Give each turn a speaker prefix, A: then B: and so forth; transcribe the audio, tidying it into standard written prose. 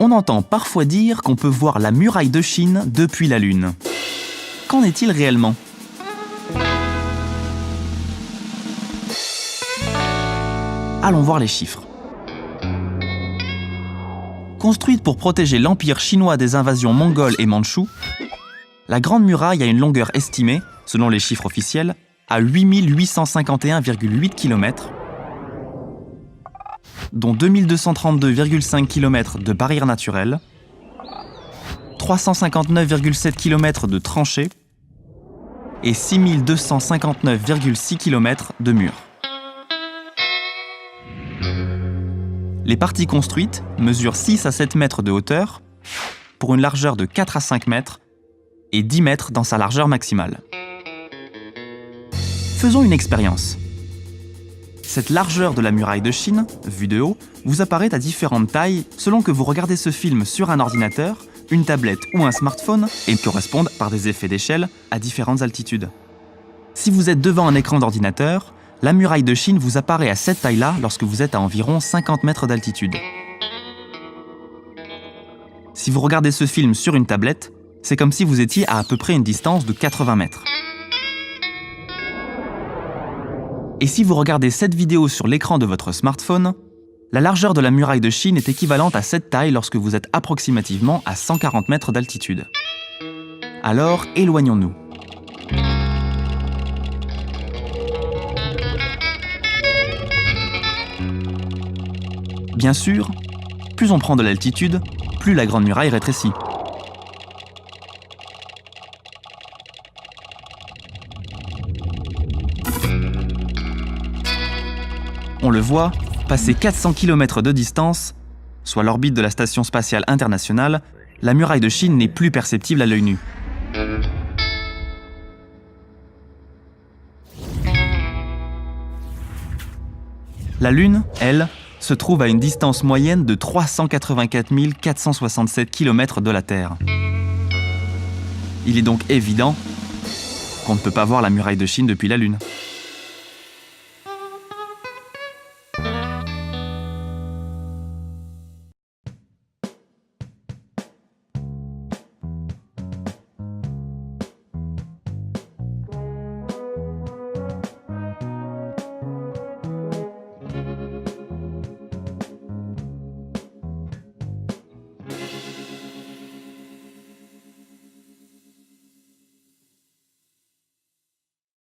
A: On entend parfois dire qu'on peut voir la muraille de Chine depuis la Lune. Qu'en est-il réellement ? Allons voir les chiffres. Construite pour protéger l'Empire chinois des invasions mongoles et mandchoues, la Grande Muraille a une longueur estimée, selon les chiffres officiels, à 8851,8 km, dont 2232,5 km de barrières naturelles, 359,7 km de tranchées et 6259,6 km de murs. Les parties construites mesurent 6 à 7 mètres de hauteur pour une largeur de 4 à 5 mètres et 10 mètres dans sa largeur maximale. Faisons une expérience. Cette largeur de la muraille de Chine, vue de haut, vous apparaît à différentes tailles selon que vous regardez ce film sur un ordinateur, une tablette ou un smartphone et correspondent par des effets d'échelle à différentes altitudes. Si vous êtes devant un écran d'ordinateur, la muraille de Chine vous apparaît à cette taille-là lorsque vous êtes à environ 50 mètres d'altitude. Si vous regardez ce film sur une tablette, c'est comme si vous étiez à peu près une distance de 80 mètres. Et si vous regardez cette vidéo sur l'écran de votre smartphone, la largeur de la muraille de Chine est équivalente à cette taille lorsque vous êtes approximativement à 140 mètres d'altitude. Alors, éloignons-nous. Bien sûr, plus on prend de l'altitude, plus la Grande Muraille rétrécit. On le voit, passé 400 km de distance, soit l'orbite de la Station spatiale internationale, la muraille de Chine n'est plus perceptible à l'œil nu. La Lune, elle, se trouve à une distance moyenne de 384 467 km de la Terre. Il est donc évident qu'on ne peut pas voir la muraille de Chine depuis la Lune.